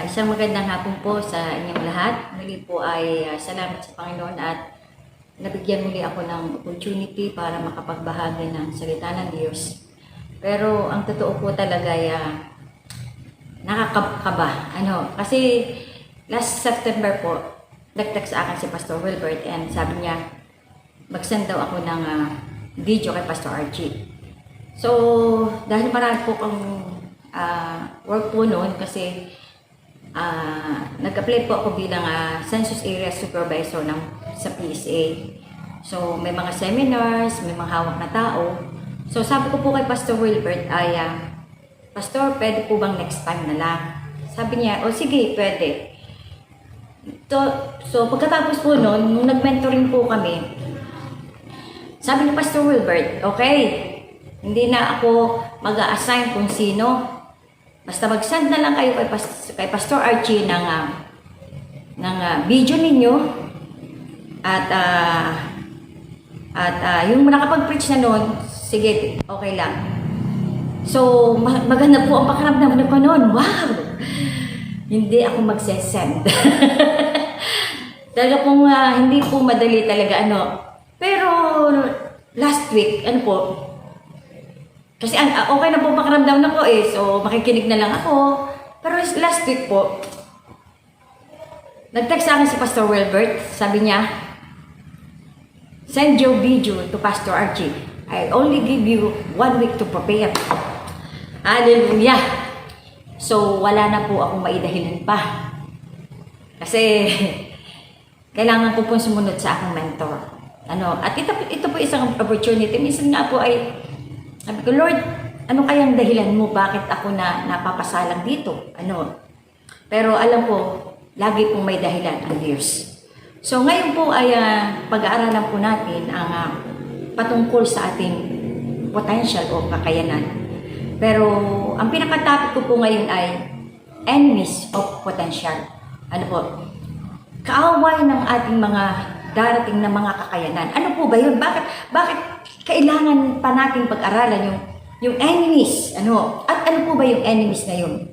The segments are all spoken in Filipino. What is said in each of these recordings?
Isang magandang hapon po sa inyong lahat. Muli po ay salamat sa Panginoon at nabigyan muli ako ng opportunity para makapagbahagi ng salita ng Diyos. Pero ang totoo po talaga ay nakakaba. Kasi last September po, nag-text sa akin si Pastor Wilbert and sabi niya, mag-send daw ako ng video kay Pastor Archie. So, dahil marami po kang work po noon kasi nag-apply po ako bilang Census Area Supervisor sa PSA. So, may mga seminars, may mga hawak na tao. So, sabi ko po kay Pastor Wilbert ay, Pastor, pwede po bang next time na lang? Sabi niya, o sige, pwede. So, pagkatapos po noon, nung nag-mentoring po kami, sabi ni Pastor Wilbert, okay, hindi na ako mag-a-assign kung sino. Basta mag-send na lang kayo kay Pastor Archie ng video ninyo. At yung nakapag-preach na noon, sige, okay lang. So, maganda po ang pakiramdam ko noon. Wow! Hindi ako mag-send. Talaga pong hindi po madali talaga Pero last week, kasi okay na po pakiramdam na ko so makikinig na lang ako. Pero last week po, nag-text sa akin si Pastor Wilbert, sabi niya, send your video to Pastor Archie. I only give you 1 week to prepare. Hallelujah! So, wala na po akong maidahilan pa. Kasi, kailangan ko pong sumunod sa aking mentor. At ito po isang opportunity. Minsan nga po ay, sabi ko, Lord, ano kayang dahilan mo? Bakit ako napapasalang dito? Pero alam ko, lagi pong may dahilan ang Diyos. So, ngayon po ay pag-aaralan po natin ang patungkol sa ating potential o kakayanan. Pero, ang pinaka-topic ko po ngayon ay enemies of potential. Kaaway ng ating mga darating na mga kakayanan. Ano po ba yun? Bakit kailangan pa natin pag-aralan yung enemies? At ano po ba yung enemies na yun?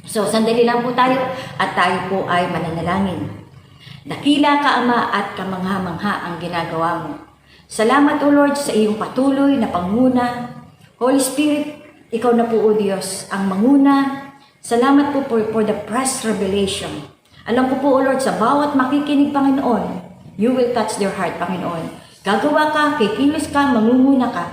So, sandali lang po tayo at tayo po ay mananalangin. Dakila ka, Ama, at kamangha-mangha ang ginagawa mo. Salamat, O Lord, sa iyong patuloy na panguna. Holy Spirit, ikaw na po, O Diyos, ang manguna. Salamat po for the fresh revelation. Alam ko po, O Lord, sa bawat makikinig, Panginoon, you will touch their heart, Panginoon. Gagawa ka, kikilos ka, mangunguna ka.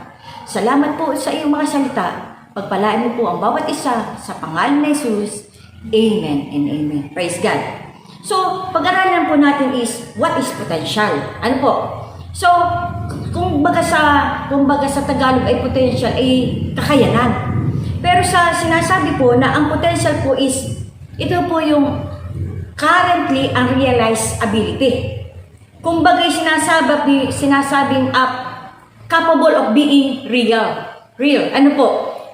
Salamat po sa iyong mga salita. Pagpalaan mo po ang bawat isa sa pangalan ni Jesus. Amen and amen. Praise God. So, pag-aralan po natin is, what is potential? So, kung baga sa Tagalog ay potential ay kakayanan. Pero sa sinasabi po na ang potential po is, ito po yung currently unrealized ability. Kung bagay sinasabing capable of being real.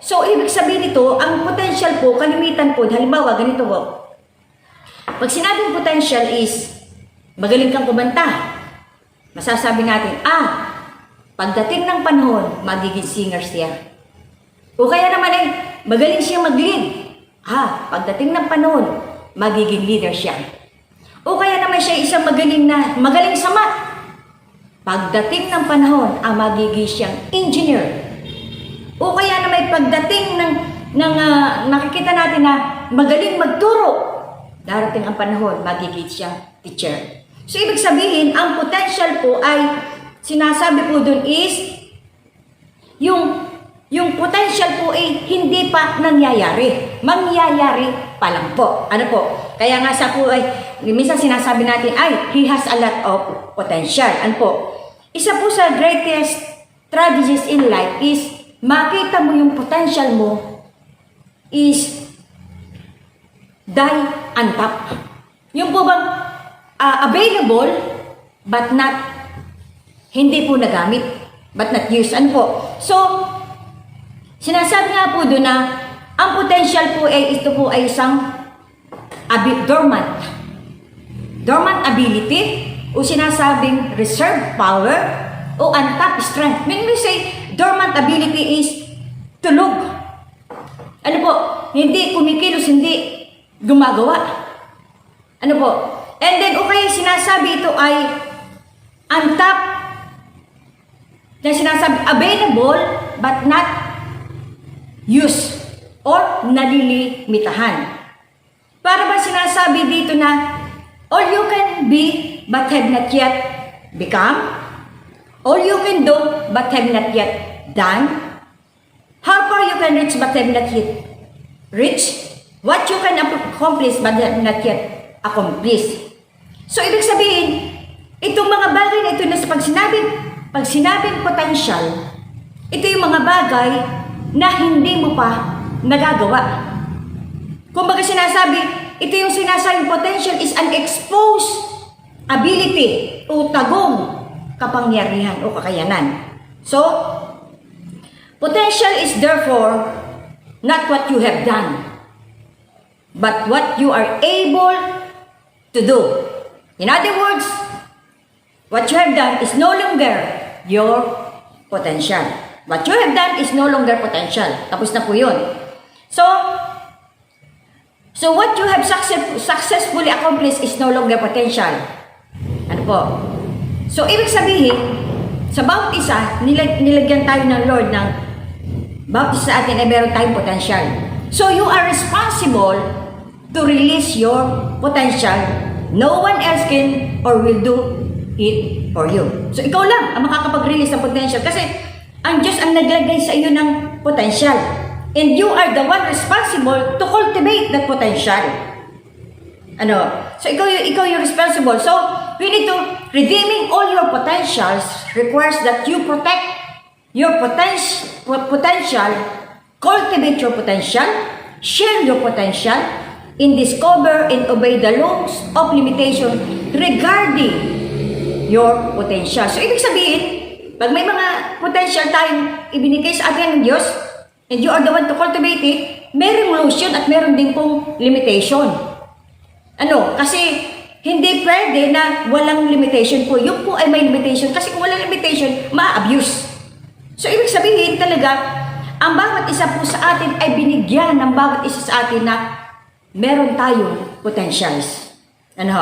So, ibig sabihin nito, ang potential po, kalimitan po, halimbawa, ganito po. Pag sinabing potential is, magaling kang kumanta. Masasabi natin, pagdating ng panahon, magiging singer siya. O kaya naman ay, magaling siya mag-lead. Pagdating ng panahon, magiging leader siya. O kaya naman siya isang magaling sa math. Pagdating ng panahon, magiging siyang engineer. O kaya naman pagdating ng nakikita natin na magaling magturo, darating ang panahon, magiging siyang teacher. So, ibig sabihin, ang potential po ay, sinasabi po dun is, yung potential po ay hindi pa nangyayari. Mangyayari pa lang po. Kaya nga sa po ay, minsan sinasabi natin, he has a lot of potential. Isa po sa greatest strategies in life is, makita mo yung potential mo is, die on top. Yung po bang available, but hindi po nagamit, but not used. So, sinasabi nga po doon na, ang potential po ay, ito po ay isang dormant ability, o sinasabing reserve power, o untapped strength. When we say dormant ability is tulog. Hindi kumikilos, hindi gumagawa. Ano po? And then, okay, sinasabi ito ay untapped, na sinasabi available but not used or nalilimitahan. Para ba sinasabi dito na all you can be but have not yet become? All you can do but have not yet done? How far you can reach but have not yet reached? What you can accomplish but have not yet accomplished? So, ibig sabihin, itong mga bagay na ito na sa pag sinabing potential, ito yung mga bagay na hindi mo pa nagagawa. Kung baga sinasabi, ito yung sinasabing potential is an exposed ability o tagong kapangyarihan o kakayanan. So, potential is therefore not what you have done, but what you are able to do. In other words, what you have done is no longer your potential. What you have done is no longer potential. Tapos na po yun. So what you have successfully accomplished is no longer potential. Ano po? So, ibig sabihin, sa bawat isa, nilagyan tayo ng Lord ng bawat isa sa atin ay meron tayong potential. So, you are responsible to release your potential. No one else can or will do it for you. So, ikaw lang ang makakapag-release ng potential kasi ang Diyos ang naglagay sa iyo ng potential. And you are the one responsible to cultivate that potential. Ano? So, ikaw yung responsible. So, we need to, redeeming all your potentials requires that you protect your potential, cultivate your potential, share your potential, and discover and obey the laws of limitation regarding your potential. So, ibig sabihin, pag may mga potential tayong ibinigay sa atin ng Diyos, and you are the one to cultivate it, merong laws yun at meron din pong limitation. Ano? Kasi, hindi pwede na walang limitation po. Yung po ay may limitation. Kasi kung walang limitation, ma-abuse. So, ibig sabihin talaga, ang bawat isa po sa atin ay binigyan ng bawat isa sa atin na meron tayong potentials. Ano?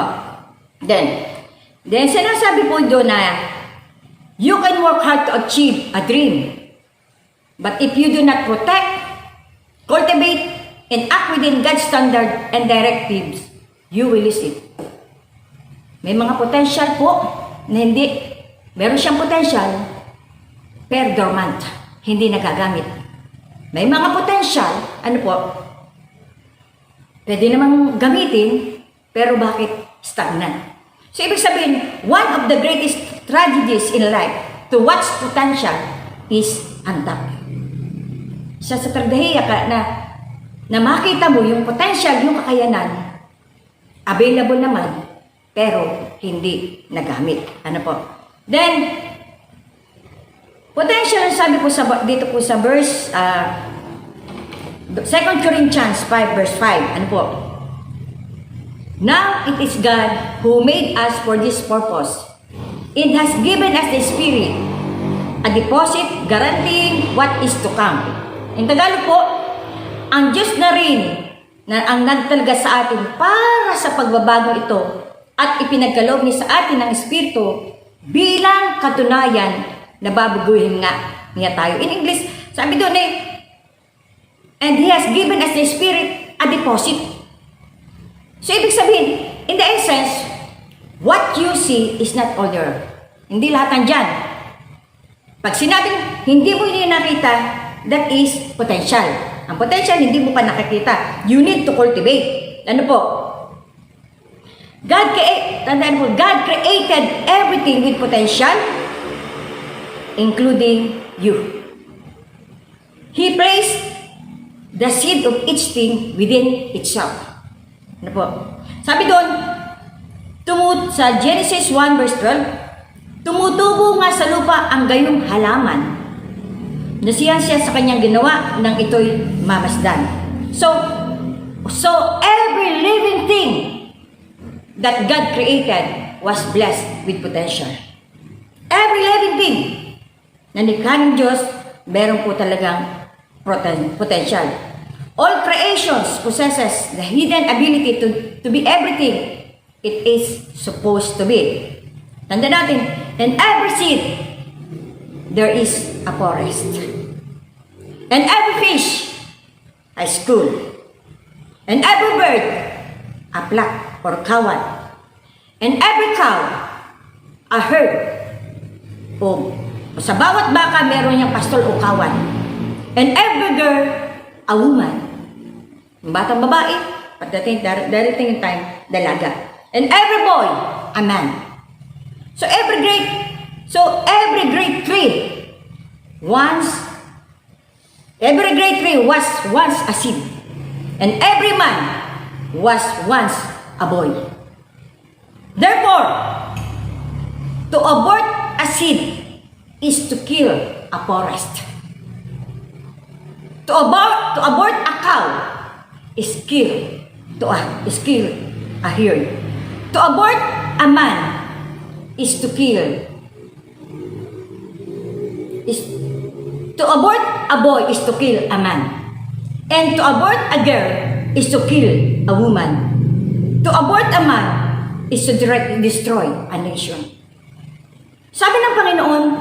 Then sinasabi po doon na you can work hard to achieve a dream. But if you do not protect, cultivate, and act within God's standard and directives, you will lose it. May mga potential po na hindi, meron siyang potential, pero dormant, hindi nagagamit. May mga potential, ano po, pwede namang gamitin, pero bakit stagnant? So, ibig sabihin, one of the greatest tragedies in life to watch potential is untapped. Sa tragediya ka na makita mo yung potential, yung kakayanan, available naman, pero hindi nagamit. Ano po? Then, potential, sabi po dito po sa verse, 2 Corinthians 5 verse 5. Ano po? Now it is God who made us for this purpose. It has given us the Spirit, a deposit guaranteeing what is to come. In Tagalog po, ang Diyos na rin na ang nagtalaga sa atin para sa pagbabago ito at ipinagkaloob niya sa atin ng Espiritu bilang katunayan na babaguhin niya tayo. In English, sabi doon and He has given us the Spirit a deposit. So, ibig sabihin, in the essence, what you see is not all there. Hindi lahat nandyan. Pag sinabing hindi mo yun nakita, that is potential. Ang potential, hindi mo pa nakikita. You need to cultivate. Ano po? Tandaan po, God created everything with potential, including you. He placed the seed of each thing within itself. Ano po? Sabi doon, sa Genesis 1 verse 12, tumutubo nga sa lupa ang gayong halaman na siya sa kanyang ginawa nang ito'y mamasdan. So every living thing that God created was blessed with potential. Every living thing na nikha ng Diyos, meron po talagang potential. All creations possesses the hidden ability to be everything it is supposed to be. Tanda natin, in every seed, there is a forest. And every fish, a school. And every bird, a flock or kawan. And every cow, a herd. O sa bawat baka, meron niyang pastol o kawan. And every girl, a woman. Ang batang babae, darating yung time, dalaga. And every boy, a man. So every great tree, was once a seed. And every man was once a boy. Therefore, to abort a seed is to kill a forest. To abort a cow is kill a herd. To abort a man is to abort a boy is to kill a man. And to abort a girl is to kill a woman. To abort a man is to directly destroy a nation. Sabi ng Panginoon,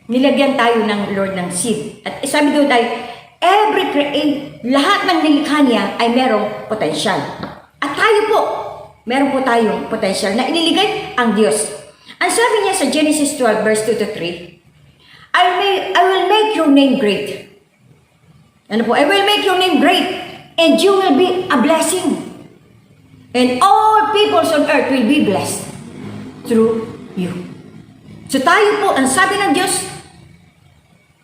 nilagyan tayo ng Lord ng seed. At sabi doon tayo, lahat ng nilikha niya ay merong potensyal. At tayo po, meron po tayong potensyal na iniligay ang Diyos. Ang sabi niya sa Genesis 12 verse 2 to 3, I will make your name great. Ano po? I will make your name great and you will be a blessing. And all peoples on earth will be blessed through you. So tayo po, ang sabi ng Diyos,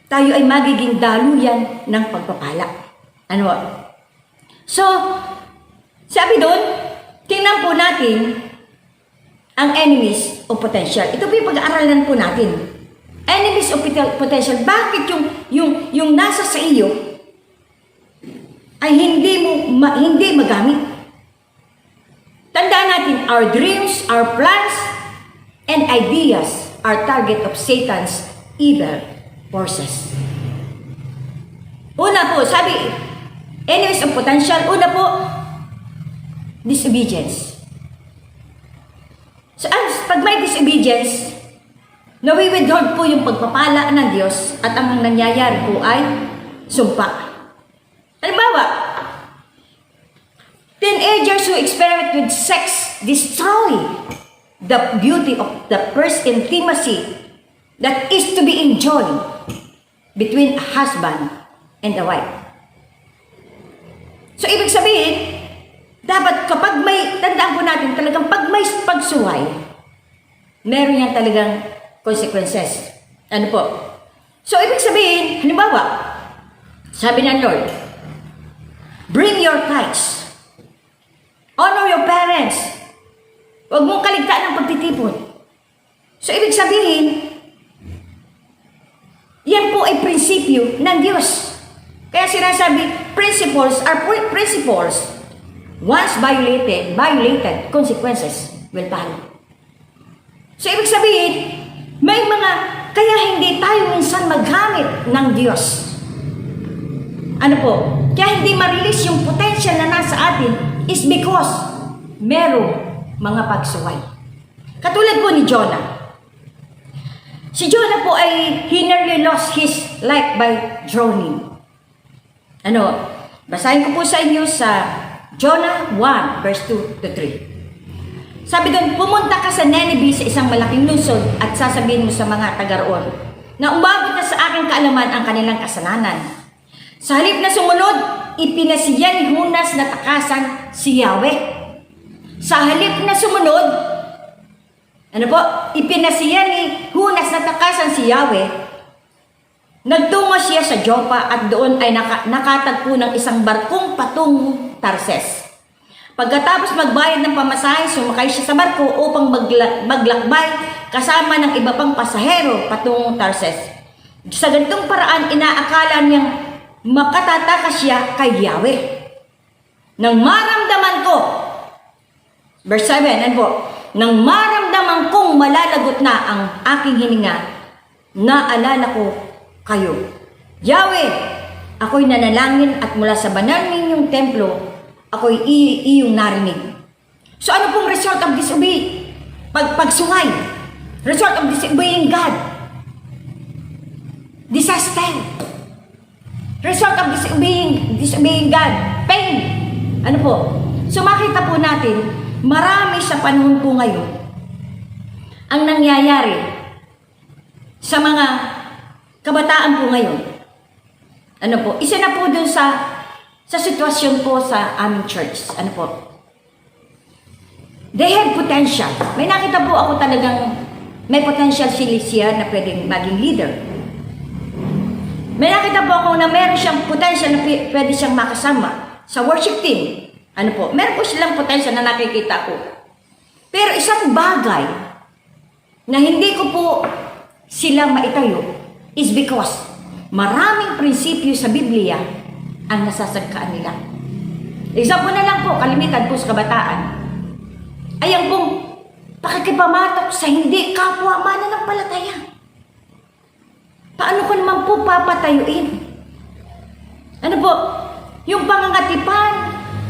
tayo ay magiging daluyan ng pagpapala. Ano? So, sabi doon, tingnan po natin ang enemies o potential. Ito po yung pag-aaralan po natin. Enemies o potential. Bakit yung nasa sa iyo ay hindi magamit? Tandaan natin, our dreams, our plans, and ideas are target of Satan's evil forces. Una po, sabi, enemies of potential, una po, disobedience. So, pag may disobedience, nawi-withhold po yung pagpapala ng Diyos at ang nangyayari po ay sumpa. Halimbawa, teenagers who experiment with sex destroy the beauty of the first intimacy that is to be enjoyed between a husband and a wife. So, ibig sabihin, dapat kapag tandaan po natin talagang pag may pagsuway, meron yan talagang consequences. Ano po? So, ibig sabihin, halimbawa, sabi ng Lord, bring your tithes. Honor your parents. Huwag mong kaligtaan ng pagtitipon. So, ibig sabihin, yan po ay prinsipyo ng Diyos. Kaya sinasabi, principles are principles. Once violated, consequences will follow. So, ibig sabihin, kaya hindi tayo minsan maghamit ng Diyos. Ano po? Kaya hindi ma-release yung potential na nasa atin is because merong mga pagsuway. Katulad po ni Jonah. Si Jonah po ay he nearly lost his life by drowning. Ano? Basahin ko po sa inyo sa Jonah 1 verse 2 to 3. Sabi doon, pumunta ka sa Nineveh sa isang malaking lungsod at sasabihin mo sa mga taga-roon na umabot na sa aking kaalaman ang kanilang kasalanan. Sa halip na sumunod, ipinasiya ni Hunas na takasan si Yahweh. Sa halip na sumunod, ipinasiya ni Hunas na takasan si Yahweh. Nagtungo siya sa Joppa at doon ay nakatagpo ng isang barkong patungong Tarses. Pagkatapos magbayad ng pamasahe, sumakay siya sa barko upang maglakbay kasama ng iba pang pasahero patungong Tarses. Sa ganitong paraan, inaakala niyang makatatakas siya kay Yahweh. Nang maramdaman ko, verse 7, nang maramdaman kong malalagot na ang aking hininga, naalala ko kayo. Yahweh, ako'y nanalangin at mula sa banal ninyong templo, ako'y iyong narinig. So ano pong result of pagsuway? Result of disobeying God? Disaster. Result of disobeying God? Pain. Ano po? So makita po natin, marami sa panahon po ngayon ang nangyayari sa mga kabataan po ngayon. Ano po? Isa na po dun sa sitwasyon po sa aming church. Ano po? They have potential. May nakita po ako talagang may potential siya na pwedeng maging leader. May nakita po ako na meron siyang potential na pwede siyang makasama sa worship team. Ano po? Meron po silang potential na nakikita ko. Pero isang bagay na hindi ko po sila maitayo is because maraming prinsipyo sa Biblia ang nasasagkaan nila. Example na lang po, kalimitan po sa kabataan. Ayan pong pakikipamatok sa hindi kapwa mananampalataya. Paano ko naman po papatayuin? Ano po? Yung pangangatipan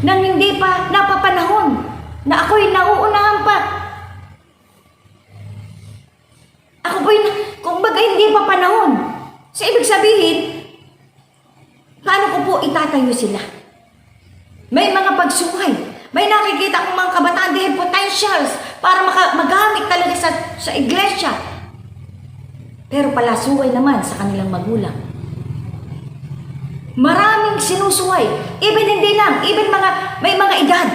nang hindi pa napapanahon na ako'y nauunahan pa. Ako po'y, kumbaga hindi pa panahon. So, ibig sabihin, paano ko po itatayo sila? May mga pagsuway. May nakikita kong mga kabataan, they have potentials para magamit talaga sa iglesia. Pero palasuway naman sa kanilang magulang. Maraming sinusuway. Even hindi lang, even may mga edad.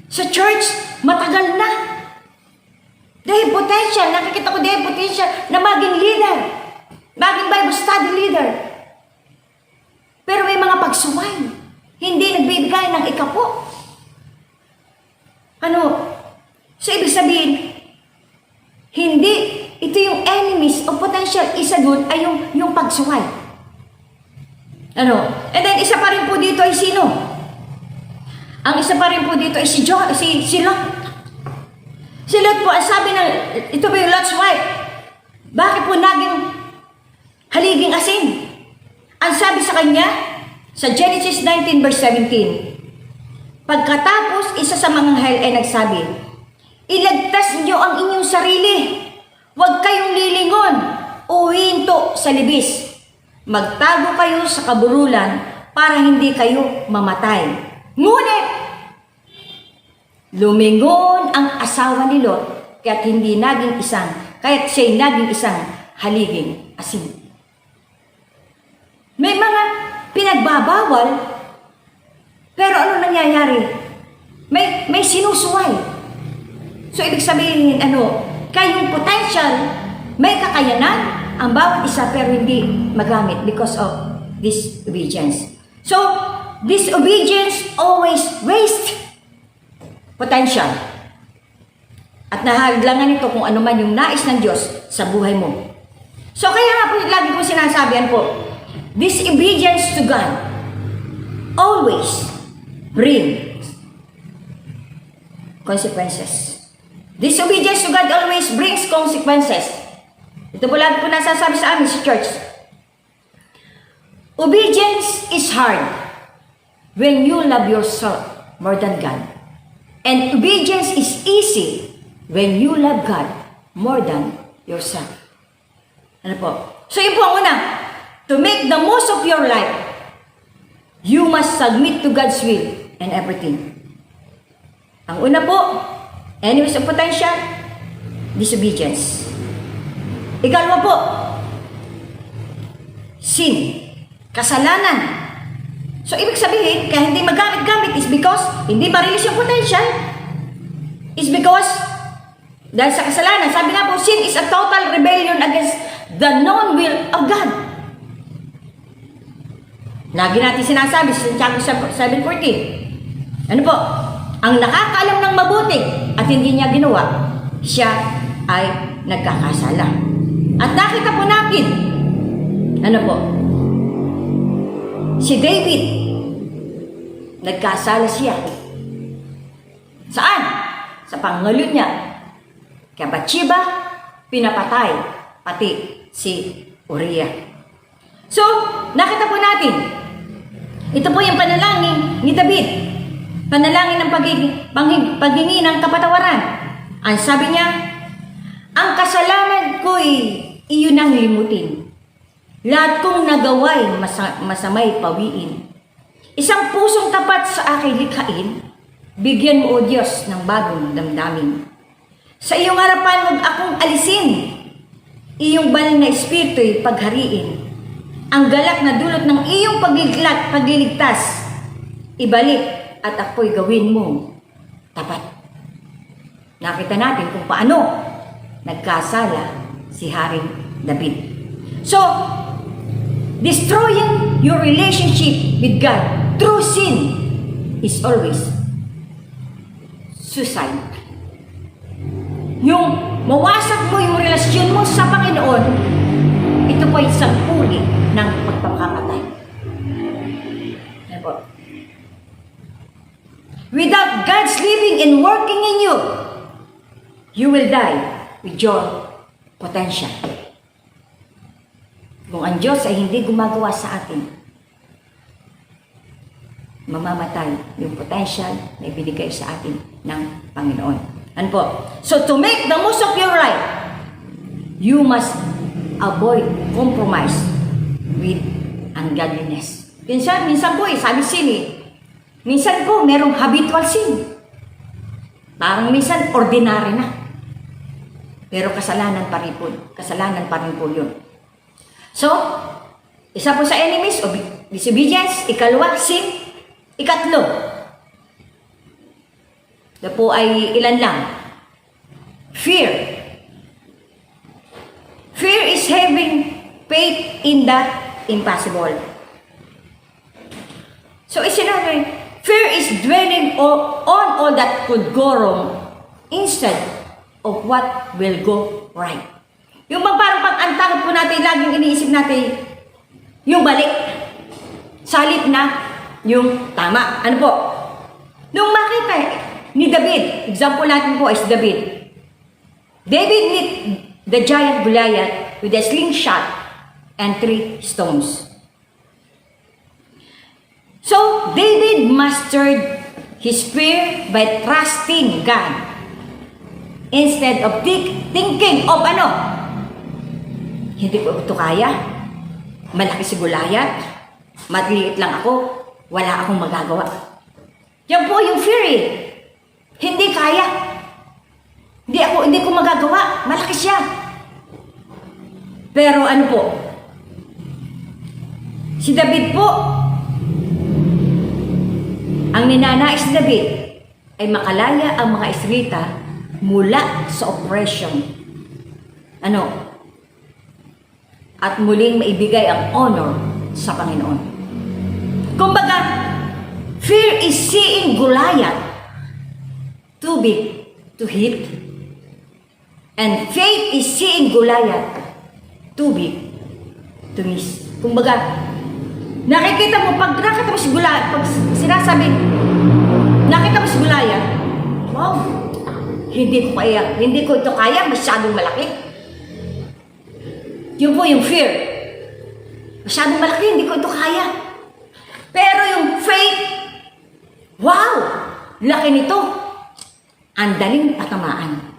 Sa church, matagal na. They have potential. Nakikita ko they have potential na maging leader. Maging Bible study leader. Pero may mga pagsuway. Hindi nagbibigay ng ikapo. Ano? So, ibig sabihin, hindi, ito yung enemies o potential, isa dun ay yung pagsuway. Ano? And then, isa pa rin po dito ay sino? Ang isa pa rin po dito ay si Lot. Si Lot po, ang sabi ng, ito ba yung Lot's wife? Bakit po naging haliging asin? Ang sabi sa kanya, sa Genesis 19 verse 17, pagkatapos, isa sa mga anghel ay nagsabi, ilagtas niyo ang inyong sarili. Huwag kayong lilingon o hinto sa libis. Magtago kayo sa kaburulan para hindi kayo mamatay. Ngunit, lumingon ang asawa ni Lot kaya't siya'y naging isang haliging asin. May mga pinagbabawal, pero ano nangyayari? May sinusuway. So, ibig sabihin, kayong potential, may kakayanan, ang bawat isa pero hindi magamit because of disobedience. So, disobedience always waste potential. At nahaglangan ito kung ano man yung nais ng Diyos sa buhay mo. So, kaya nga po, lagi ko sinasabihan po, disobedience to God always brings consequences. Disobedience to God always brings consequences. Ito po lagi po nasasabi sa amin sa church. Obedience is hard when you love yourself more than God. And obedience is easy when you love God more than yourself. Ano po? So yun po ang una. To make the most of your life, you must submit to God's will and everything. Ang una po, enemies of potential, disobedience. Ikalawa po, sin, kasalanan. So, ibig sabihin, kaya hindi magamit-gamit is because hindi ma-release yung potential. Is because, dahil sa kasalanan, sabi nga po, sin is a total rebellion against the known will of God. Lagi natin sinasabi sa Santiago 7:14. Ano po? Ang nakakaalam ng mabuti at hindi niya ginawa, siya ay nagkakasala. At nakita po natin, ano po? Si David, nagkasala siya. Saan? Sa pangalut niya. Kaya Bathsheba, pinapatay, pati si Uriah. So, nakita po natin, ito po yung panalangin ni David. Panalangin ng paghingi ng kapatawaran. Ang sabi niya, ang kasalanan ko'y iyon ang limutin. Lahat kong nagawa'y masamay pawiin. Isang pusong tapat sa aking likhain, bigyan mo, O Diyos, ng bagong damdamin. Sa iyong harapan, huwag akong alisin. Iyong banal na espiritu'y paghariin. Ang galak na dulot ng iyong pagliligtas, ibalik at ako'y gawin mo tapat. Nakita natin kung paano nagkasala si Haring David. So, destroying your relationship with God through sin is always suicide. Yung mawasak mo yung relasyon mo sa Panginoon, ito po isang uri ng pagpapakamatay. Without God's living and working in you, you will die with your potential. Kung ang Diyos ay hindi gumagawa sa atin, mamamatay yung potential na ibinigay sa atin ng Panginoon. Ano po? So to make the most of your life, you must avoid compromise with ungodliness. Minsan po sabi sin minsan po merong habitual sin. Parang minsan ordinary na. Pero kasalanan pa rin po yun. So, isa po sa enemies, disobedience. Ikalawa, sin. Ikatlo, na po ay ilan lang. Fear. Fear is having faith in the impossible. So, sinabi, fear is dwelling on all that could go wrong instead of what will go right. Yung parang ang takot po natin, laging iniisip natin yung balik. Salip na yung tama. Ano po? Nung makita ni David, example natin po is David. David meet the giant Goliath with a slingshot and 3 stones. So, David mastered his fear by trusting God instead of thinking of hindi ko ito kaya, malaki si Goliath, maliit lang ako, wala akong magagawa. Yan po yung fear Hindi kaya. Hindi ko magagawa, malaki siya. Pero ano po? Si David po, ang ninanais ni David ay makalaya ang mga Israelita mula sa oppression. At muling maibigay ang honor sa Panginoon. Kumbaga, fear is seeing Goliath too big to hit, and faith is seeing Goliath too big to miss. Kumbaga, nakikita mo, pag nakita mo si Goliath, pag sinasabi, nakita mo si Goliath, wow, hindi ko ito kaya, masyadong malaki. Yun po yung fear. Masyadong malaki, hindi ko ito kaya. Pero yung faith, wow, laki nito. Ang daling patamaan.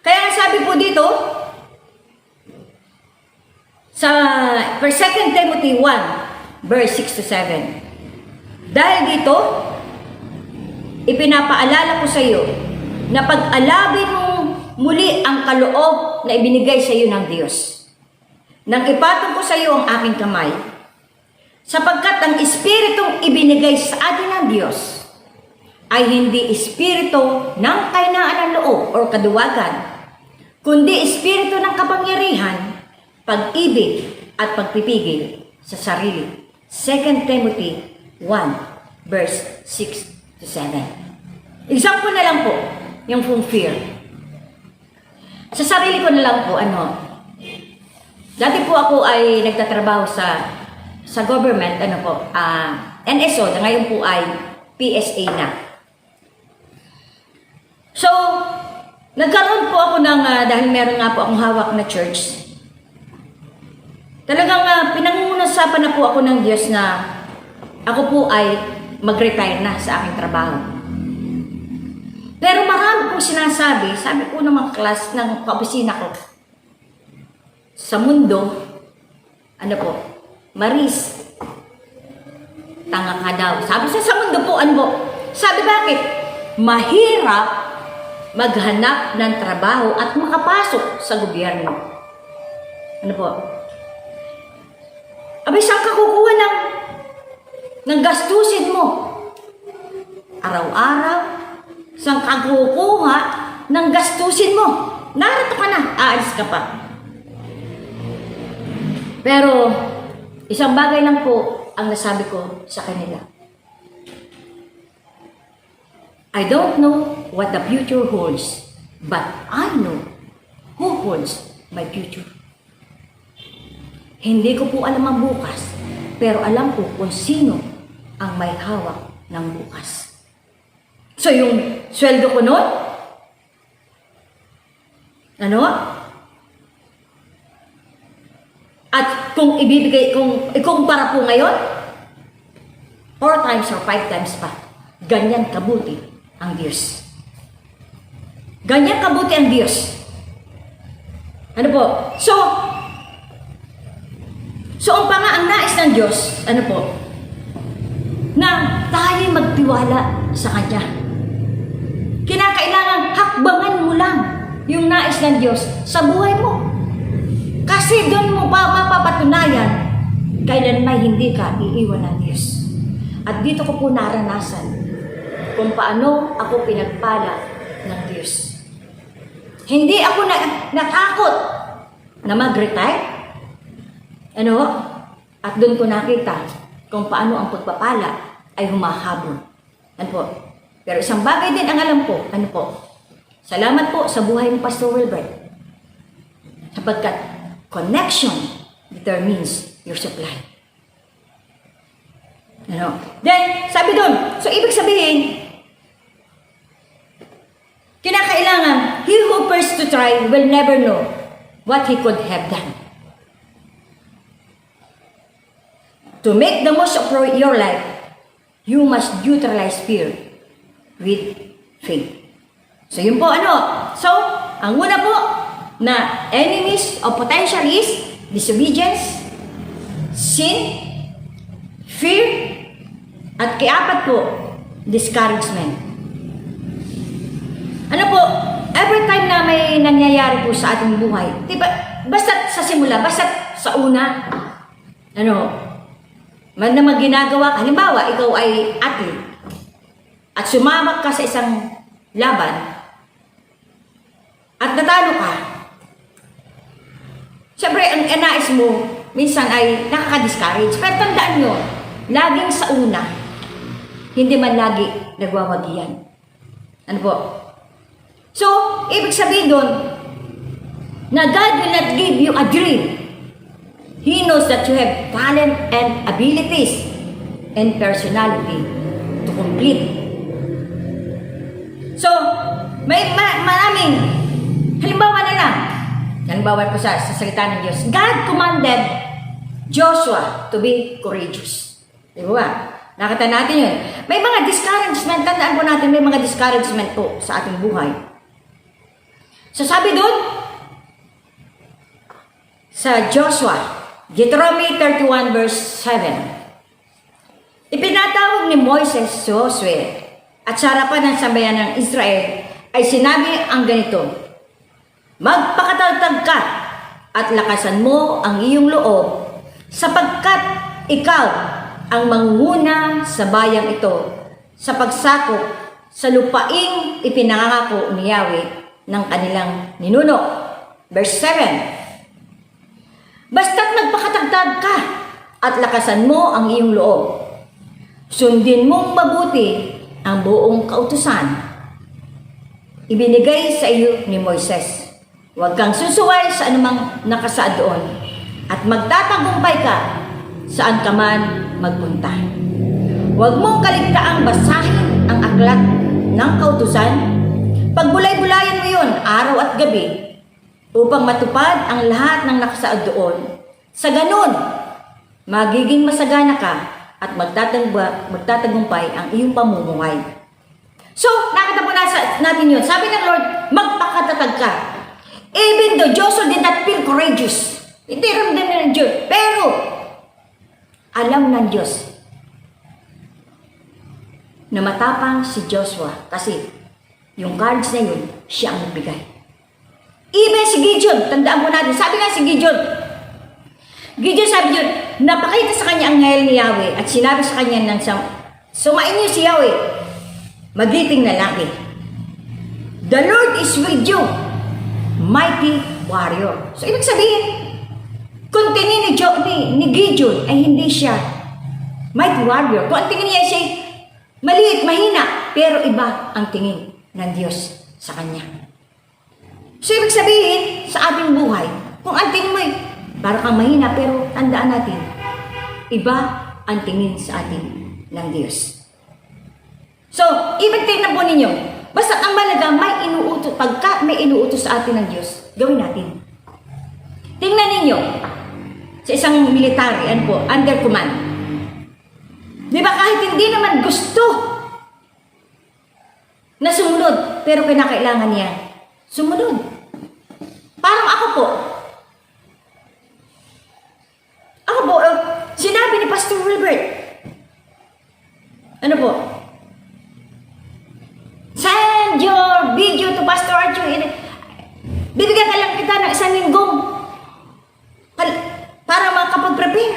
Kaya sabi po dito, sa 2 Timothy 1, verse 6 to 7. Dahil dito, ipinapaalala ko sa iyo na pag-alabin mo muli ang kaloob na ibinigay sa iyo ng Diyos. Nang ipatong ko sa iyo ang aking kamay, sapagkat ang Espiritong ibinigay sa atin ng Diyos ay hindi Espiritu ng kahinaan ng loob o kaduwagan, kundi Espiritu ng kapangyarihan, pag-ibig at pagpipigil sa sarili. 2 Timothy 1, verse 6 to 7. Example na lang po, yung full fear. Sa sarili ko na lang po, dati po ako ay nagtatrabaho sa government, NSO, na ngayon po ay PSA na. So, nagkaroon po ako dahil meron nga po akong hawak na church, talagang pinangungunasapan na po ako ng Diyos na ako po ay mag-retire na sa aking trabaho. Pero marami kong sinasabi, sabi ko ng mga class ng kaopisina ko, sa mundo, ano po, Maris, tanga ka daw. Sabi sa mundo po, ano po? Sabi bakit? Mahirap maghanap ng trabaho at makapasok sa gobyerno. Ano po? Abay, saan ka kukuha ng gastusin mo? Araw-araw, saan ka kukuha ng gastusin mo? Narito ka na, aalis ka pa. Pero, isang bagay lang po ang nasabi ko sa kanila. I don't know what the future holds, but I know who holds my future. Hindi ko po alam ang bukas, pero alam ko kung sino ang may hawak ng bukas. So yung sweldo ko noon, ano? At kung ibibigay, kung ikumpara po ngayon, 4 times or 5 times pa, ganyan kabuti ang Diyos. Ganyan kabuti ang Diyos. Ano po? So ang nais ng Diyos, ano po? Na tayo magtiwala sa Kanya. Kinakailangan hakbangan mo lang yung nais ng Diyos sa buhay mo. Kasi doon mo pa mapapatunayan kailan may hindi ka iiwan ng Diyos. At dito ko po naranasan kung paano ako pinagpala ng Diyos. Hindi ako natakot na mag-retire. Ano? At doon ko nakita kung paano ang pagpapala ay humahabol. Ano po? Pero isang bagay din ang alam ko, ano po? Salamat po sa buhay ni Pastor Wilbert. Sapagkat connection determines your supply. Ano? Then, sabi doon, so ibig sabihin, kinakailangan, he who first to try will never know what he could have done. To make the most of your life, you must neutralize fear with faith. So yun po ano. So, ang una po na enemies of potential is disobedience, sin, fear, at kaapat po, discouragement. Ano po, every time na may nangyayari po sa ating buhay, diba, basta sa simula, basta sa una, ano, man na ginagawa, halimbawa, ikaw ay athlete, at sumabak ka sa isang laban, at natalo ka, siyempre, ang nais mo, minsan ay nakaka-discourage. Pero tandaan nyo, laging sa una, hindi man lagi nagwawagiyan. Ano po? So, ibig sabihin doon, na God will not give you a dream. He knows that you have talent and abilities and personality to complete. So, may maraming, halimbawa na lang, halimbawa po sa salita ng Diyos, God commanded Joshua to be courageous. Di ba? Nakita natin yun. May mga discouragement, tandaan po natin, may mga discouragement po sa ating buhay. So sabi doon, sa Joshua, Deuteronomy 31 verse 7, ipinatawag ni Moises si Josue at sa harapan ng sambayan ng Israel ay sinabi ang ganito, magpakatatag ka at lakasan mo ang iyong loob sapagkat ikaw ang mangunguna sa bayang ito sa pagsakop sa lupaing ipinangako ni Yahweh ng kanilang ninuno. Verse 7, basta't magpakatagtag ka at lakasan mo ang iyong loob. Sundin mong mabuti ang buong kautusan ibinigay sa iyo ni Moises. Huwag kang susuway sa anumang nakasaad doon at magtatagumpay ka saan ka man magpunta. Huwag mong kaligtaang basahin ang aklat ng kautusan. Pagbulay-bulayan mo yun araw at gabi upang matupad ang lahat ng nakasaad doon. Sa ganun, magiging masagana ka at magtatagumpay ang iyong pamumuhay. So, nakita po natin yun. Sabi ng Lord, magpakatatag ka. Even though Joshua did not feel courageous. Hindi ramdam na ng Diyos. Pero, alam ng Diyos na matapang si Joshua kasi yung cards na yun, siya ang nagbigay. Even si Gideon, tandaan po natin, sabi nga si Gideon sabi yun, napakita sa kanya ang anghel ni Yahweh at sinabi sa kanya ng sumain niyo si Yahweh, magiting na lalaki. The Lord is with you, mighty warrior. So, ibig sabihin, kung tingin ni Gideon ay hindi siya mighty warrior. Kung ang tingin niya siya maliit, mahina, pero iba ang tingin ng Diyos sa kanya. So, ibig sabihin, sa ating buhay, kung ang tingin mo para kang mahina, pero tandaan natin, iba ang tingin sa atin ng Diyos. So, ibig tingnan po ninyo, basta ang malaga, pagka may inuutos sa atin ng Diyos, gawin natin. Tingnan ninyo, sa isang military, under command. Di ba kahit hindi naman gusto na sumunod, pero kinakailangan niya sumunod. Parang ako po, sinabi ni Pastor Wilbert, ano po, send your video to Pastor Archie. Bibigyan ka lang kita ng 1 linggong para makapag-prepare.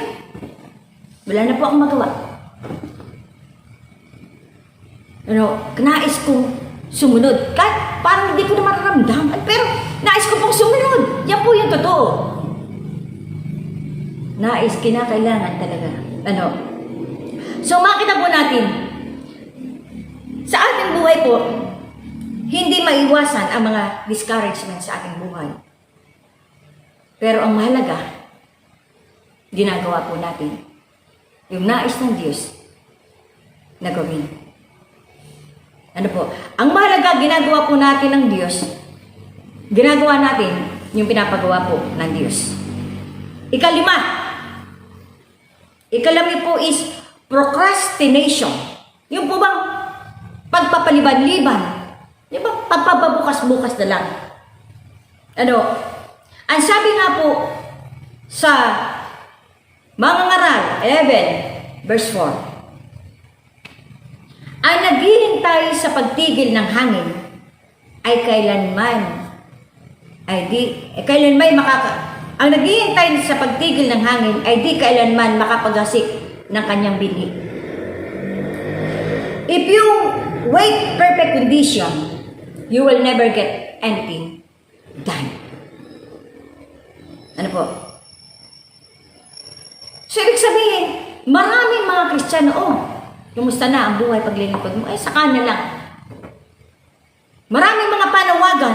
Wala na po akong magawa. Nais kong sumunod. Kahit parang hindi ko na mararamdaman. Pero nais ko pong sumunod. Yan po yung totoo. Nais, kinakailangan talaga. So makita po natin, sa ating buhay po, hindi maiwasan ang mga discouragement sa ating buhay. Pero ang mahalaga, ginagawa po natin yung nais ng Diyos na gawin. Ang mahalaga, ginagawa po natin ng Diyos, ginagawa natin yung pinapagawa po ng Diyos. Ikalami po is procrastination. Yung po bang pagpapaliban-liban. Yung ba papabukas-bukas na lang. Ang sabi nga po sa mga ngaral, 11, verse 4, ang naghihintay sa pagtigil ng hangin ay ang naghihintay sa pagtigil ng hangin ay di kailanman makapaghasik ng kanyang binhi. If you wait perfect condition, you will never get anything done. So, ibig sabihin, maraming mga Kristiyano, kumusta na ang buhay paglilingkod mo? Saka na lang. Maraming mga panawagan,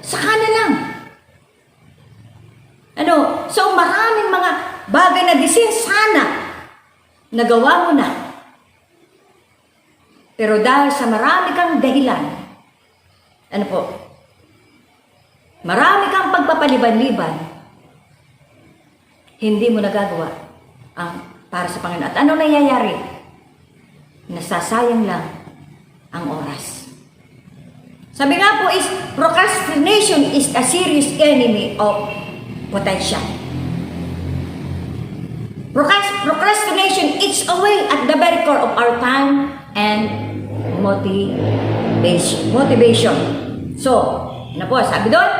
saka na lang. So maraming mga bagay na disin sana nagawa mo na. Pero dahil sa marami kang dahilan, marami kang pagpapaliban-liban, hindi mo nagagawa ang para sa Panginoon. At ano nangyayari? Nasasayang lang ang oras. Sabi nga po is, procrastination is a serious enemy of potential. Procrastination eats away at the very core of our time and motivation. So, sabi doon,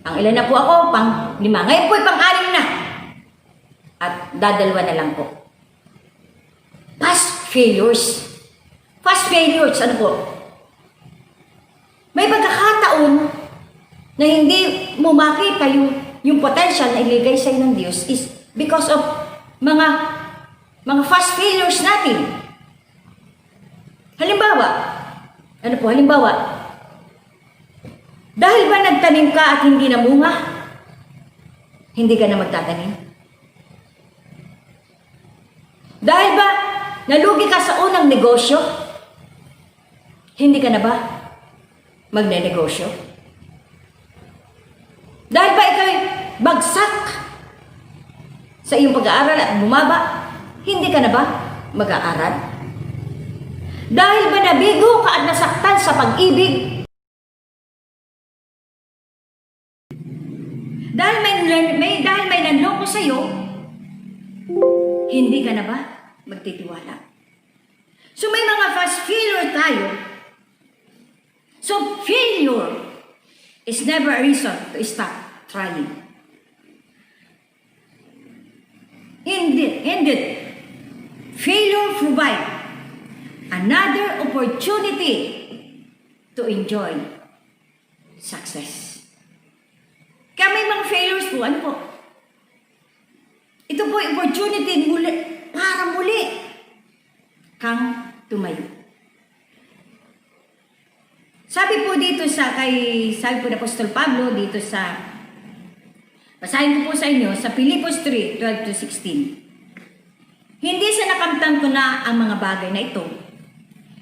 ang ilan na po ako, pang 5. Ngayon po ay pang 6 na. At dadalwa na lang po. Past failures. May pagkakataon na hindi mo makita yung potential na iligay sa'yo ng Diyos is because of mga fast failures natin. Halimbawa, dahil ba nagtanim ka at hindi namunga, hindi ka na magtatanim? Dahil ba nalugi ka sa unang negosyo, hindi ka na ba magne-negosyo? Dahil ba ikaw bagsak sa iyong pag-aaral at bumaba, hindi ka na ba mag-aaral? Dahil ba nabigo ka at nasaktan sa pag-ibig? Dahil may nanloko sa'yo, hindi ka na ba magtitiwala? So may mga fast failure tayo. So failure is never a reason to stop trying. Indeed, failure provides another opportunity to enjoy success. Kaya may mga failures po, ano po? Ito po opportunity para muli kang tumayo. Sabi po dito sabi po ng Apostol Pablo dito sa, basahin ko po sa inyo sa Filipos 3:12-16. Hindi sa nakamtan ko na ang mga bagay na ito.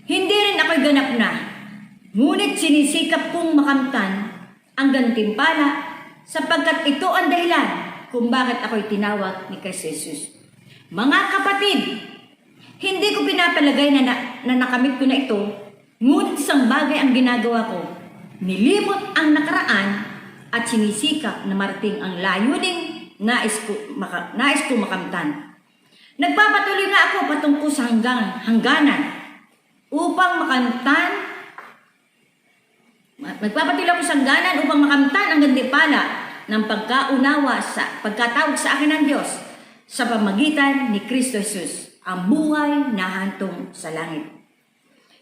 Hindi rin ako'y ganap na. Ngunit sinisikap kong makamtan ang gantimpala sapagkat ito ang dahilan kung bakit ako'y tinawag ni Kristo Jesus. Mga kapatid, hindi ko pinapalagay na nakamit ko na ito, ngunit isang bagay ang ginagawa ko. Nilimot ang nakaraan at sinisikap na marating ang layuning nais ko makamtan. Nagpapatuloy na ako patungkol sa hangganan upang makamtan. Magpapatuloy ako sa hangganan upang makamtan ang gantimpala ng pagkatawag sa akin ng Diyos sa pamagitan ni Kristo Jesus, ang buhay na hantong sa langit.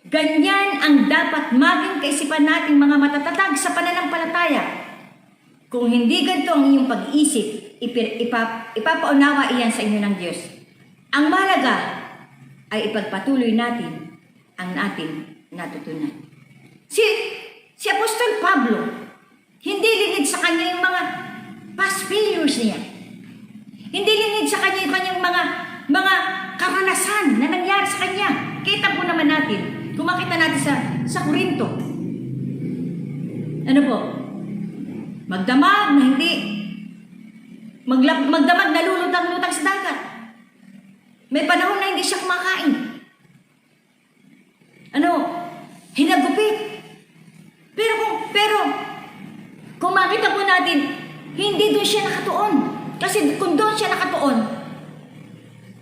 Ganyan ang dapat maging kaisipan nating mga matatatag sa pananampalataya. Kung hindi ganito ang inyong pag-iisip, ipapaunawa iyan sa inyo ng Diyos. Ang mahalaga ay ipagpatuloy natin ang ating natutunan. Si Apostol Pablo, hindi lingid sa kanya yung mga past failures niya. Hindi lingid sa kanya yung kanyang mga karanasan na nangyari sa kanya. Kita po naman natin, kung makita natin sa Korinto. Ano po? Magdamag na hindi. Magdamag na lulutang-lutang sa dagat. May panahon na hindi siya kumakain. Hinagupit. Pero kung makita po natin, hindi doon siya nakatuon. Kasi kung doon siya nakatuon,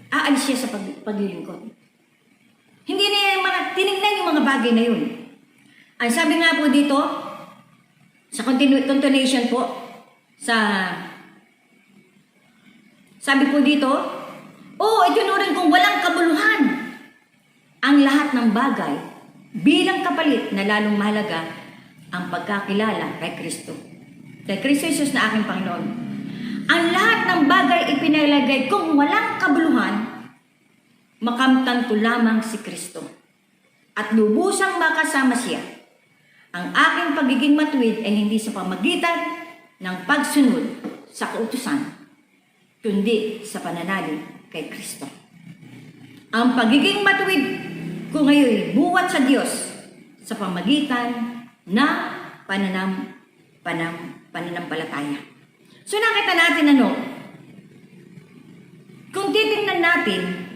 aalis siya sa paglilingkod. Hindi na tinignan yung mga bagay na yun. Ang sabi nga po dito, sa continuation po, sabi po dito, itinuring kong walang kabuluhan ang lahat ng bagay bilang kapalit na lalong mahalaga ang pagkakilala kay Kristo. Kay Kristo Jesus na aking Panginoon. Ang lahat ng bagay ipinalagay kung walang kabuluhan, makamtan ko lamang si Kristo at lubusang makasama siya. Ang aking pagiging matuwid ay hindi sa pamagitan ng pagsunod sa kautusan, kundi sa pananalig kay Kristo. Ang pagiging matuwid ko ngayon buwat sa Diyos sa pamagitan ng pananampalataya. So nakita natin kung titingnan natin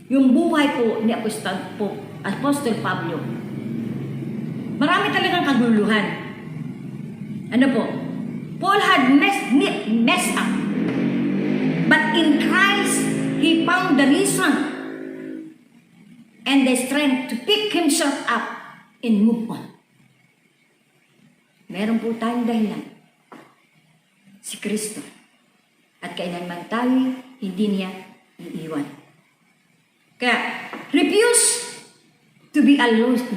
yung buhay po ni Apostol Pablo, marami talagang kaguluhan. Paul had messed up. But in Christ, he found the reason and the strength to pick himself up and move on. Meron po tayong dahilan. Si Kristo. At kailanman tayo hindi niya iiwan. Kaya, refuse to be a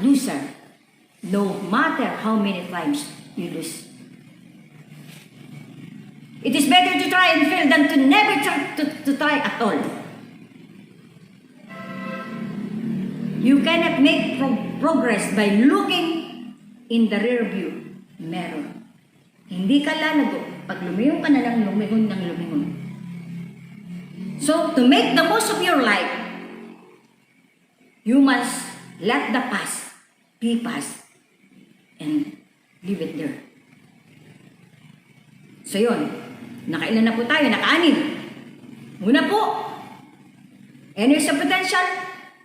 loser no matter how many times you lose. It is better to try and fail than to never try to try at all. You cannot make progress by looking in the rear view mirror. Hindi ka lalago pag lumingon ka na lang lumingon ng lumingon. So, to make the most of your life, you must let the past be past and leave it there. So yun, nakailan na po tayo, naka-anim. Una po, Enemies of potential,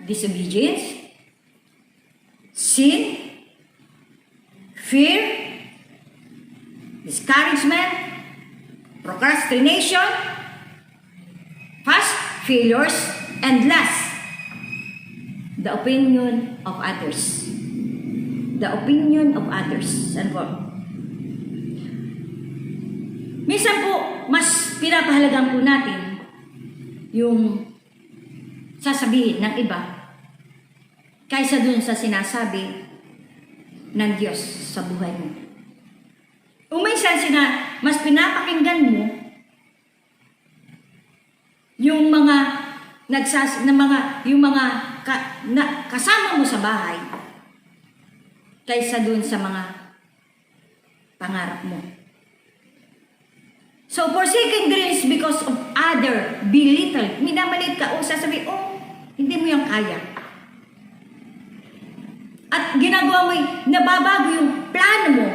disobedience, sin, fear, discouragement, procrastination, past failures, and last, the opinion of others. The opinion of others. Ano po? Minsan po, mas pinapahalagan po natin yung sasabihin ng iba kaysa dun sa sinasabi ng Diyos sa buhay mo. Uminsan mas pinapakinggan mo yung mga kasama mo sa bahay kaysa dun sa mga pangarap mo. So, forsaking dreams because of other belittle. Minamalit ka o sasabihin, hindi mo yung kaya. At ginagawa mo nababago yung plano mo.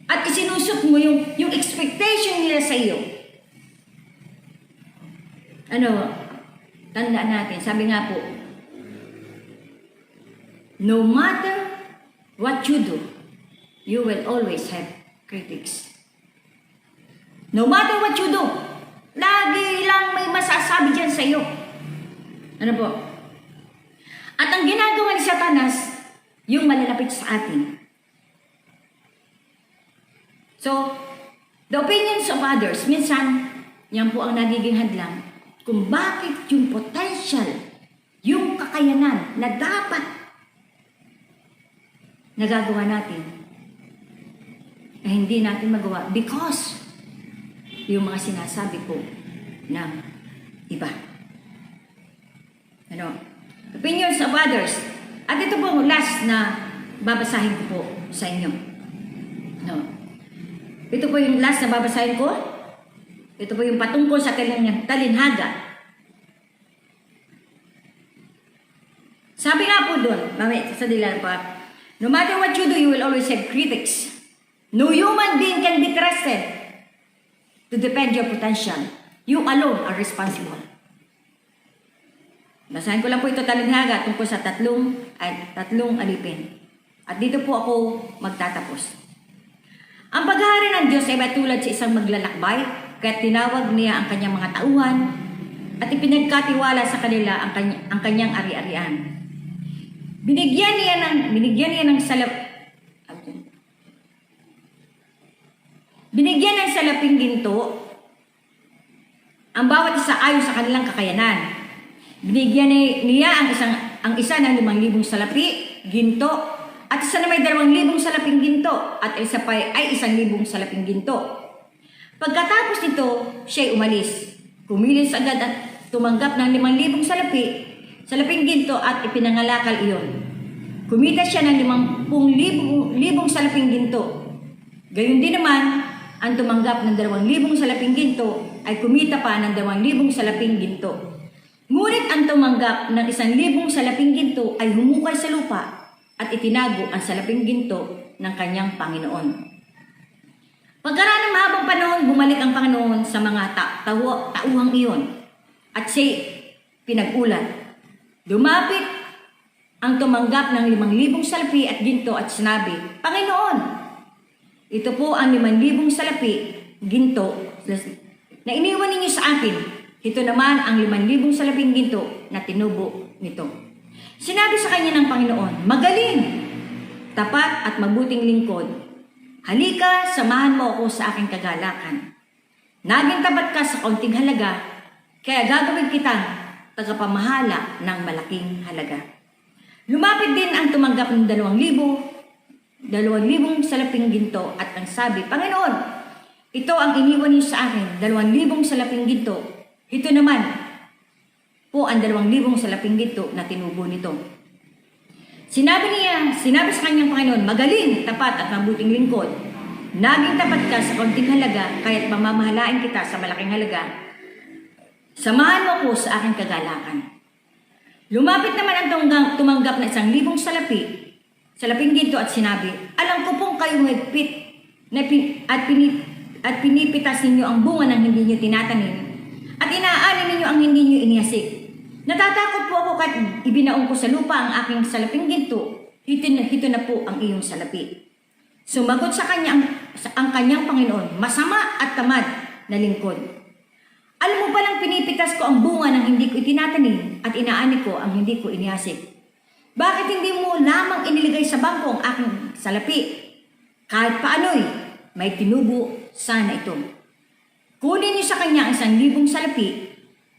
At isinusot mo yung expectation nila sa iyo. Tandaan natin, sabi nga po, no matter what you do, you will always have critics. No matter what you do, lagi lang may masasabi dyan sa iyo. Ano po? At ang ginagawa ni Satanas, yung malalapit sa atin. So, the opinions of others, minsan, yan po ang nagiging hadlang kung bakit yung potential, yung kakayanan na dapat nagagawa natin ay hindi natin magawa because yung mga sinasabi ko ng iba. Opinions of others. At ito po last na babasahin ko po sa inyo. Ito po yung last na babasahin ko. Ito po yung patungkol sa talinhaga. Sabi nga po doon, sa dilan pa, no matter what you do, you will always have critics. No human being can be trusted to defend your potential. You alone are responsible. Basahin ko lang po ito talinhaga tungkol sa tatlong alipin. At dito po ako magtatapos. Ang paghahari ng Diyos ay matulad sa isang maglalakbay, kaya tinawag niya ang kanyang mga tauhan at ipinagkatiwala sa kanila ang kanyang ari-arian. Binigyan niya ng salaping ginto ang bawat isa ayon sa kanilang kakayanan. Binigyan niya ang isa ng 5,000 salapi, ginto, at isa na may 2,000 salaping ginto, at isa pa ay 1,000 salaping ginto. Pagkatapos nito, siya'y umalis. Kumilos agad at tumanggap ng 5,000 salaping ginto at ipinangalakal iyon. Kumita siya ng 50,000 salaping ginto. Gayon din naman, ang tumanggap ng 2,000 salaping ginto ay kumita pa ng 2,000 salaping ginto. Ngunit ang tumanggap ng 1,000 salaping ginto ay humukay sa lupa at itinago ang salaping ginto ng kanyang Panginoon. Pagkaraan ng mahabang panahon, bumalik ang Panginoon sa mga tauhang iyon at siya'y pinag-ulat. Lumapit ang tumanggap ng 5,000 salapi at ginto at sinabi, Panginoon, ito po ang 5,000 salapi, ginto, na iniwan ninyo sa akin. Ito naman ang 5,000 salaping ginto na tinubo nito. Sinabi sa kanya ng Panginoon, magaling, tapat at mabuting lingkod. Halika, samahan mo ako sa aking kagalakan. Naging tapat ka sa kaunting halaga, kaya gagawin kitang tagapamahala ng malaking halaga. Lumapit din ang tumanggap ng 2,000 salaping ginto at ang sabi, Panginoon, ito ang iniwan niyo sa akin, 2,000 salaping ginto. Ito naman po ang 2,000 salaping ginto na tinubo nito. Sinabi sa kanyang Panginoon, magaling, tapat at mabuting lingkod. Naging tapat ka sa kaunting halaga, kaya't mamamahalain kita sa malaking halaga. Samahan mo ako sa aking kagalakan. Lumapit naman ang tumanggap na 1,000 salaping ginto at sinabi, alam ko pong kayong higpit at pinipitas ninyo ang bunga ng hindi nyo tinatanim at inaani ninyo ang hindi nyo inihasik. Natatakot po ako kahit ibinaong ko sa lupa ang aking salaping ginto. Hito na po ang iyong salapi. Sumagot sa kanya ang kanyang Panginoon, masama at tamad na lingkod. Alam mo ba lang pinipitas ko ang bunga ng hindi ko itinatanim at inaani ko ang hindi ko inihasik? Bakit hindi mo lamang iniligay sa bangko ang aking salapi? Kahit paano'y may tinubo sana ito. Kunin niyo sa kanya ang 1,000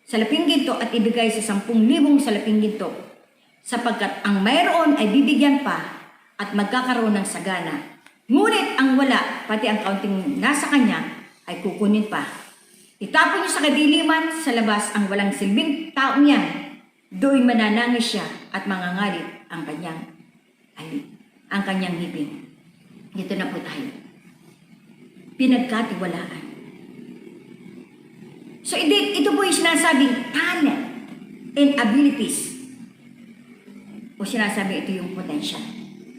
salaping ginto at ibigay sa 10,000 salaping ginto, sapagkat ang mayroon ay bibigyan pa at magkakaroon ng sagana. Ngunit ang wala, pati ang kaunting nasa kanya, ay kukunin pa. Itapon niyo sa kadiliman sa labas ang walang silbing taong yan. Do'y mananangis siya at mangangalit ang kanyang ngipin. Dito na po tayo. Pinagkatiwalaan. So ito po yung sinasabing talent and abilities. O sinasabi ito yung potential.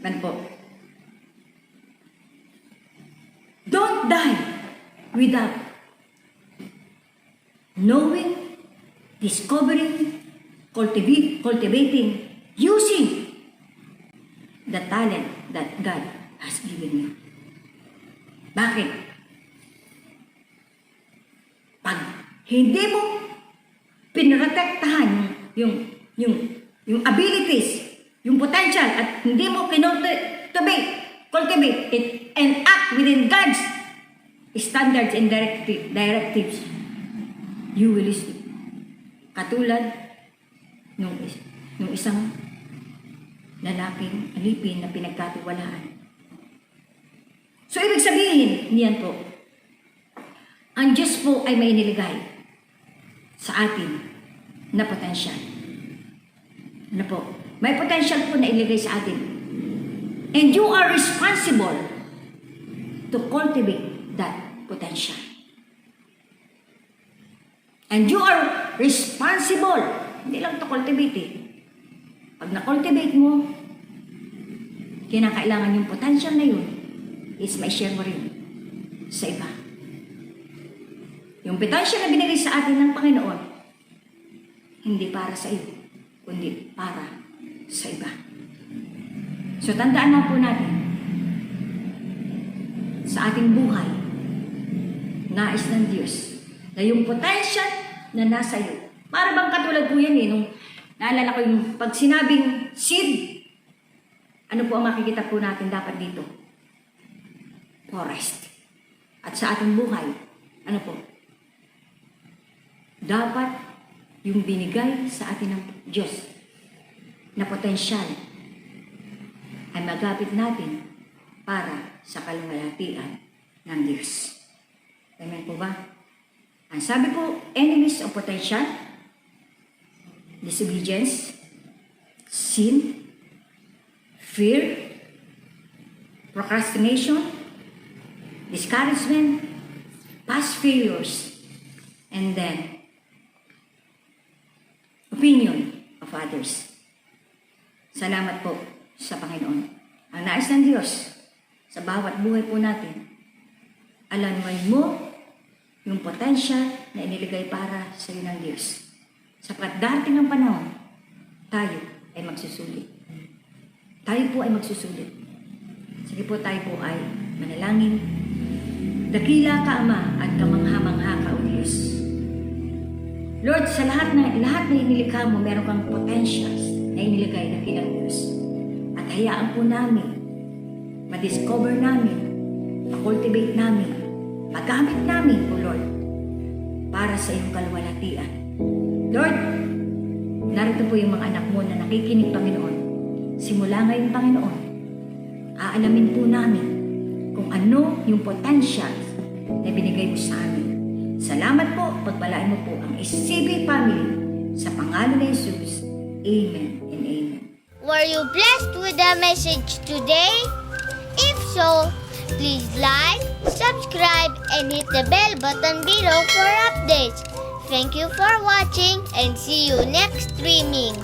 Ano po? Don't die without knowing, discovering, cultivating, using the talent that God has given you. Bakit? Pag hindi mo pinrotektahan yung abilities, yung potential, at hindi mo cultivate it and act within God's standards and directives, you will sleep. Katulad nung isang lalaking alipin na pinagkatiwalaan. So, ibig sabihin niyan po, ang Diyos po ay may iniligay sa atin na potential. Ano po? May potential po na iligay sa atin. And you are responsible to cultivate that potential. And you are responsible, hindi lang to cultivate eh. Pag na-cultivate mo, kinakailangan yung potential na yun is ma-share mo rin sa iba. Yung potential na binigay sa atin ng Panginoon, hindi para sa iyo, kundi para sa iba. So tandaan na po natin, sa ating buhay, nais ng Diyos na yung potential na nasa iyo. Para bang katulad po yan eh, nung naalala ko yung pag sinabing seed, ano po ang makikita po natin dapat dito? Forest. At sa ating buhay, ano po? Dapat yung binigay sa atin ng Diyos na potensyal ay magapit natin para sa kaluwalhatian ng Diyos. Amen po ba? Ang sabi po, enemies of potential, disobedience, sin, fear, procrastination, discouragement, past failures, and then opinion of others. Salamat po sa Panginoon. Ang nais ng Diyos sa bawat buhay po natin, alamin mo yung potential na iniligay para sa iyo ng Diyos. Sapagkat darating ang panahon, tayo ay magsusulit. Tayo po ay magsusulit. Sige po, tayo po ay manalangin. Dakila ka, Ama, at kamangha-mangha ka, O Diyos. Lord, sa lahat na inilikha mo, meron kang potentials na iniligay na kilang Diyos. At hayaan po namin, ma-discover namin, ma-cultivate namin, magamit namin, O Lord, para sa iyong kaluwalhatian. Lord, narito po yung mga anak mo na nakikinig, Panginoon. Simula ngayon, Panginoon, aalamin po namin kung ano yung potentials na binigay mo sa amin. Salamat po, pagpalain mo po ang SCB family sa pangalan ni Jesus. Amen and amen. Were you blessed with the message today? If so, please like, subscribe, and hit the bell button below for updates. Thank you for watching and see you next streaming.